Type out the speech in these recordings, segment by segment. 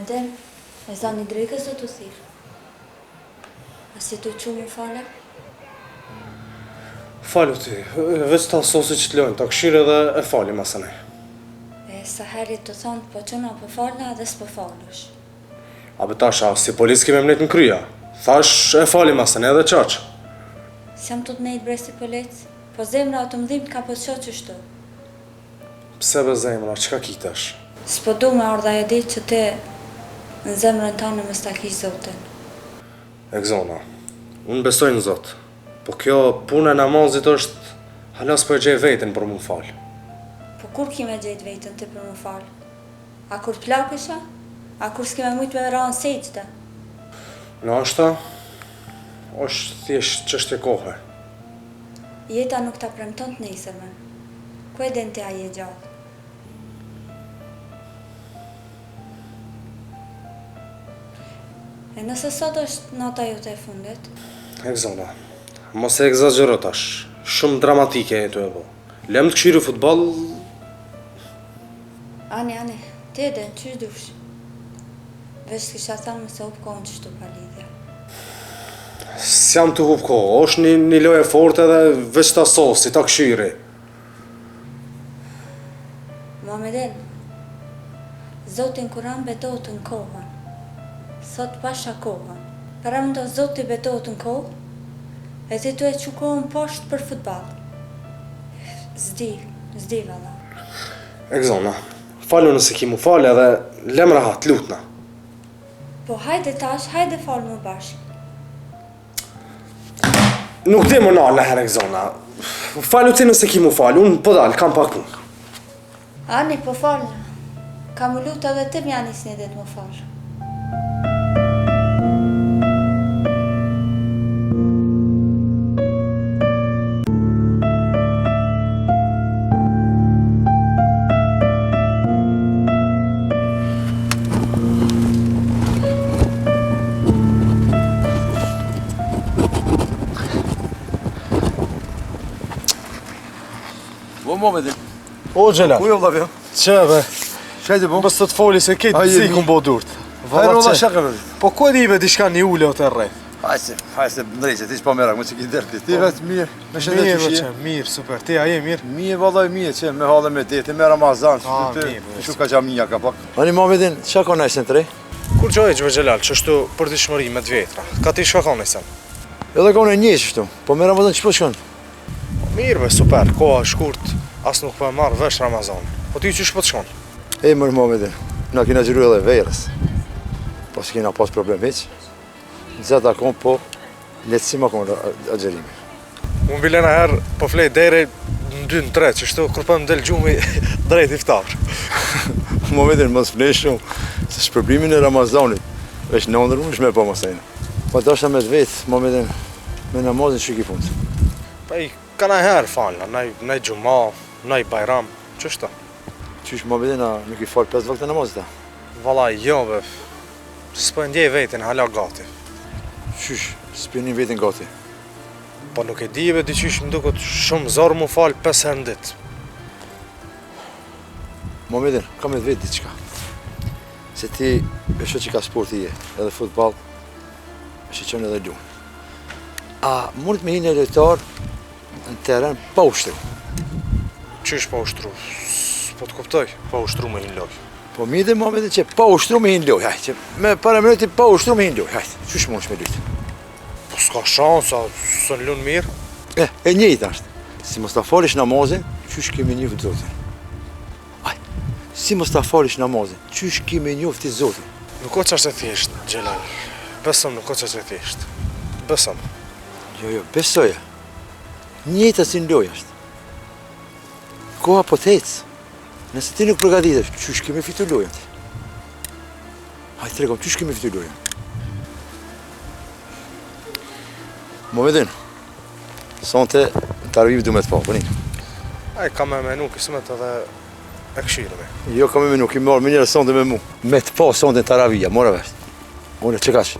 Muhamedin, e zani drejkës do të thirë. A si të që më fale? Falu ti, veç ta sosi që t'lojnë, ta këshire dhe e fali masane. E sa herit të thonë, po qëna po falna dhe s'po falësh. A tasha, si polis kime mnet në kryja. Thash e fali masane edhe qaqë. S'jam të të nejtë bre si polic, po zemra o të mdhim t'ka po të qo qështu. Pse be zemra, qka kitash? S'po du me ardha e ditë që ti në zemrën tonë më stakish Zotin. Egzona, unë besoj në Zot, po kjo puna e namazit është halas po e gjej vetën për mu falë. Po kur kime gjejt vetën ti për më falë? A kur t'plakësha? A kur s'kime mujtë me ranë sejtë? Në ashta, është thjesht çështje kohe. Jeta nuk ta premton të nesërmen. Ku e den ti a je gjallë? E nëse sot është nata jote e fundit? Egzona, mos e egzagero tash, shumë dramatike e të e bo. Lem të këshiri futbol... Ani, ti e den, qysh dush? Vesh t'kisha thanë më se up kohën qështu pa lidhja. S'jam të hup kohë, është një lojë e forte dhe veç ta sosi, ta këshiri. Muhamedin, Zotin Kur'an betohet në kohën. Sot pasha kohën. Para më do Zoti betohet në kohë, e ti tu e që kohën poshtë për futbal. Zdi valla. Egzona, falu nëse ki mu fale edhe lem rahat, lutna. Po hajde tash, hajde falë më bashkë. Nuk di më nalë në herë, Egzona. Falu ti nëse ki mu falu, unë po dalë, kam pak punë. Ani, po falë. Ka më lutë edhe ti mja njës një ditë më falë. Muhamedin. O, Gjela. Ku jo vlla vjo? Që, be? Shajtë bu? Bës të t'foli se kejtë si ku mbo durt. Hajro vlla shaka vëri. Po ku e di be diçka një ule o të rrej? Hajse ndrejqe, ti që pa merak, më që ki derti. Ti vetë mirë, me shëndet Mirë, të shije. mirë, super. Ti a je mirë? Mirë, vallaj mirë, që me halë me deti, me Ramazan, shu ka gjamija ka pak. Ani Muhamedin, qa ka najsen të rej? Kur gjoj gjve Gjelal, që shtu për dishmëri me t'vjetra. Ka ti shka ka nëjsen? Edhe ka unë një qështu, po me Ramazan që po shkon? Mirë be, super. Koha shkurt, as nuk po e marrë vesh Ramazan. Po ti që shpo të shkon? E mërë Muhamedin, na kina gjiru edhe vejrës. Po s'kina pas problem heq. Zeta kon, po letësim akon agjerimi. Unë bilena herë po flej dere në 2 në 3, që shtu kërpëm del gjumi drejt iftar. Muhamedin, mos flej shumë, se shpërblimin e Ramazanit, veç në ndër më shme po mësejnë. Po të ashta me të vetë, Muhamedin, me namazin që ki punët. Pa i ka na herë falna, naj gjuma, naj bajram, që shtu? Qysh Muhamedin, a nuk i falë 5 vakte namazit ta? Vala jo be, s'po e ndjej vetin hala gati. Qysh, s'pjenin vetin gati? Po nuk e di be diqysh më duket shumë zorë mu falë 5 herë në ditë. Muhamedin, ka me të vetë diçka. Se ti, e që ka sporti je, edhe futbal, e që qënë edhe lunë. A mund me hinë e lojtar në teren pa ushtru? Qysh pa ushtru? Po të kuptoj, pa ushtru me hinë loj. Po mi dhe Muhamedin që pa ushtru me hinë loj, hajtë, që me para minuti pa ushtru me hinë loj, hajtë, qysh mund shme lujtë? Po s'ka shansa, së në lunë mirë. E njëjtë ashtë, si mos ta falish namazin, qysh kemi njëftë Zotin? Aj, si mos ta falish namazin, qysh kemi njëftë Zotin? Nuk o qashtë e thjesht, Gjelal. Besëm nuk o qashtë e thjesht. Besëm. Jo, besoja. Njëjta si në loj ashtë. Koha po t'ecë. Nëse ti nuk përgatitesh, qysh kemi fitu lojën ti? Hajtë tregom, qysh kemi fitu lojën? Muhamedin, sonte Taraviv du me të pa, përin. Aj, ka me menu kismet edhe e këshirë me. Jo, ka me menu, ki marrë me njërë sonte me mu. Me të pa sonte Taravija, mora vesh. Unë, që kash?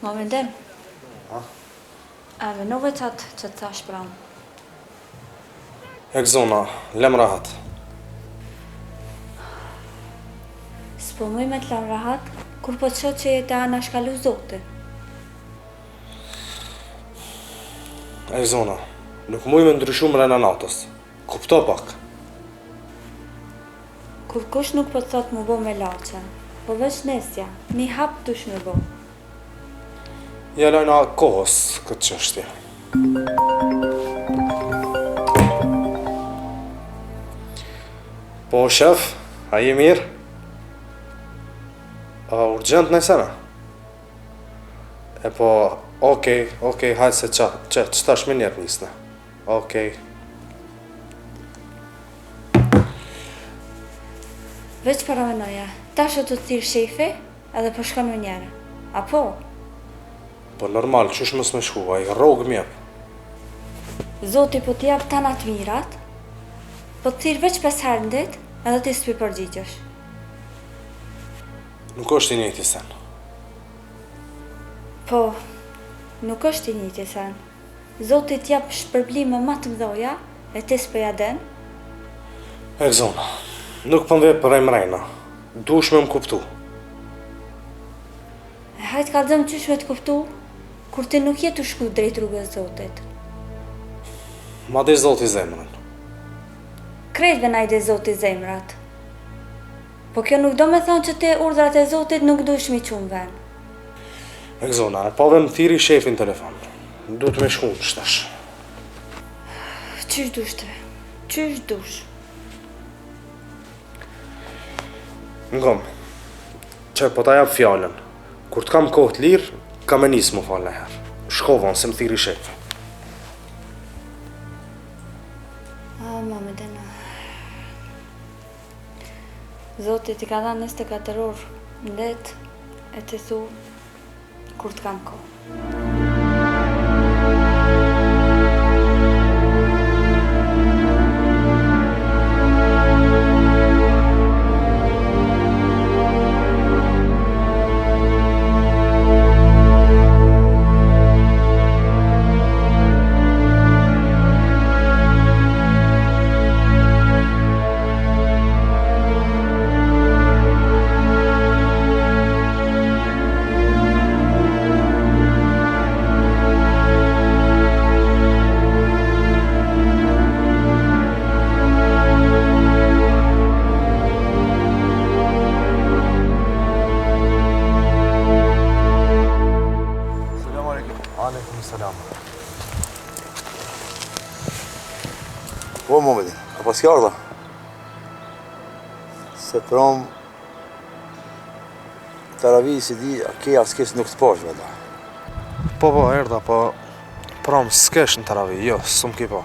Muhamedin. A menove qatë që të thash pranë? Egzona, lem rahat. S'po muj me të lanë rahat, kur po të shoh që jetë ana shkalu Zoti. Egzona, nuk muj me ndryshu mrena natës. Kupto pak. Kur kush nuk po të thot mu bo me lache, po veç nesja, një hap dush me bo. Ja lajna kohës këtë çështje. Po, shef, a je mirë? A urgjent nëjsena? E po, okej, hajtë se qëtash me njerë njësne. Okej. Veç para menoja, tash o të thirë shefi edhe po shkon me njere. Apo? Po normal, qysh mos me shku, a i rrogë mjep. Zoti po t'jap tanat mirat, po të thirë veç 5 herë në ditë edhe ti s'pi përgjigjesh. Nuk është i njëjti sen. Po, nuk është i njëjti sen. Zoti t'jap shpërblime më të mdoja e ti s'po ja den. Egzona, nuk po ndve për emrejna. Dush me më kuptu. E hajtë ka dëmë qysh me të kuptu, kur ti nuk jetu shku drejt rrugës Zotit. Ma dhe Zoti zemrën. Krejtve na i dhe Zoti zemrat. Po kjo nuk do me thonë që ti urdhrat e Zotit nuk dush mi qunë ven. Egzona, e po dhe më thiri shefin telefon. Du të me shku në shtash. Qysh dush të? Qysh dush? Ngom, që po ta jap fjallën. Kur të kam kohë të lirë, kam e nisë më falë herë. Shkovan se më thiri shefin. Muhamedin. Zoti ti ka dhënë 24 orë në det e ti thu kur të kam kohë. Po, Muhamedin, ka pas kja ardha? Se prom Taravi si di, a ke as kes nuk të pash me ta. Po, erdha, po prom s'kesh në Taravi, jo, s'um ki po.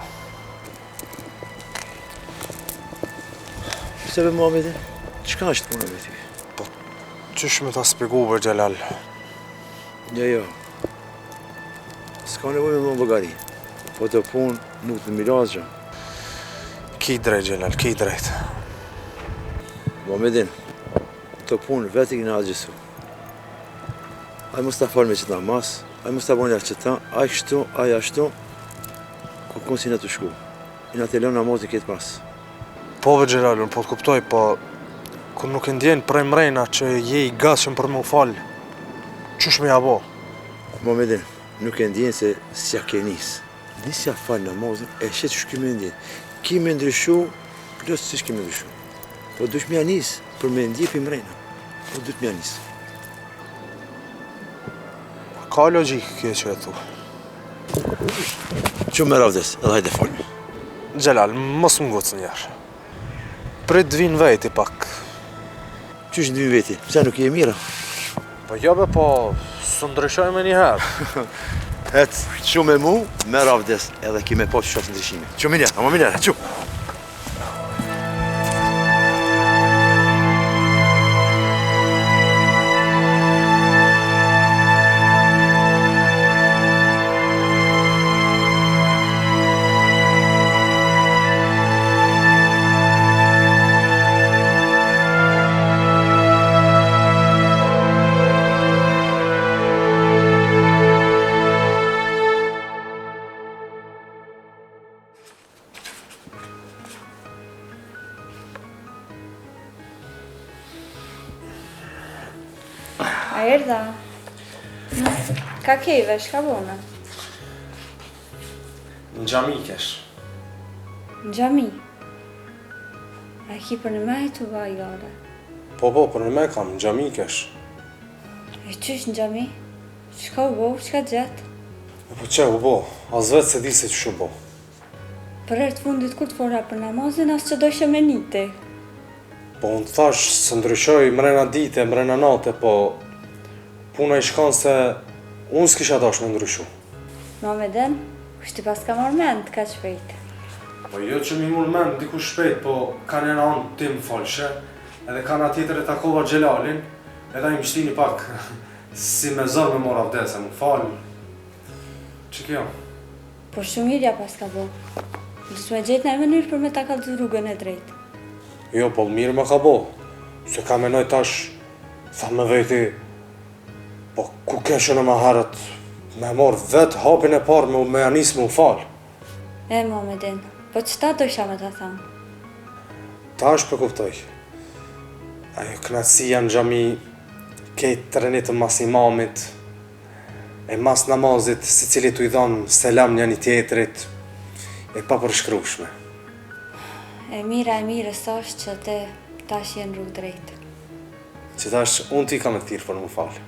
Se be Muhamedin, qka është puna me ty? Po, qysh me ta spigu për Gjelal? Jo. S'ka nevoj me më bëgari, po të punë nuk të miraz gjë. Ki drejt, Gjelal, ki drejt. Muhamedin, të punë vetë i këna gjësu. Aj mos ta falë me qëta mas, aj mos ta bonja qëta, aj kështu, aj ashtu, ku kënë si në të shku. I në të lënë namazin këtë pas. Po, Gjelal, unë po të kuptoj, po kur nuk e ndjenë prej mrejna që je i gatshëm për më falë, qysh me ja bo? Muhamedin, nuk e ndjenë se s'ja ke nisë. Nisja falë namazin, e shetë që shky me ndjenë. Ki me ndryshu, plus që shky me ndryshu. Po dush me janisë, për me ndjepi mrejna. Po dush me janisë. Ka logikë kjo që e thu. Që me ravdes, edhe hajde falë. Gjelal, mos më ngocë njerë. Prit vinë veti pak. Qysh në dy veti, pse nuk je mira? Po jobe, po së ndryshoj me njëherë. Që me mu, me ravdes, edhe ki me po që shotë ndryshimi. Që minja, ama minja, që. dha. Ka kejve, shka bona? Në gjami kesh. Në gjami. A ki për në me të vaj gare. Po, për në me kam, në gjami kesh. E qysh në gjami? Shka u bo, shka gjetë? E po që u bo, as vetë se di se që shu bo. Për ertë fundit kur të fora për namazin, as që dojshë me nite. Po unë të thash se ndryshoj mrena dite, mrena nate, po puna i shkon se unë s'kisha dash me ndryshu. Muhameden, kushti pas ka marrë mend, ka shpejt. Po jo që mi mur mend diku shpejt, po ka një anë tim falshe, edhe ka nga tjetër e takova Gjelalin, edhe i më shtini pak si me zërë me mor avdese, më falë. Që kjo? Po shumë mirja pas ka bo. Dës me gjetë në e mënyrë për me ta kalëzë rrugën e drejtë. Jo, po mirë më ka bo, se ka menoj tash, tha me veti, po ku keshë në maherët, me morë vetë hapin e parë me janis me u falë. E, Muhameden, po qëta dojsha me ta thamë? Tash për kuptoj. Ajo knatësia në gjami, kejtë trenit mas imamit, e mas namazit, si cili t'u i dhonë selam një një tjetrit, e pa përshkrushme. E mira sa është që te tash jenë rrugë drejtë. Që tash unë ti ka me thirë për më falë.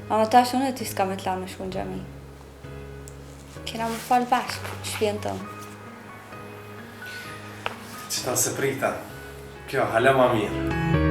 Ama tash unë e ty s'ka me t'lanë në shku në gjami. Kena më falë bashkë, shpjen tonë. Që ta se prita, kjo hala ma mirë.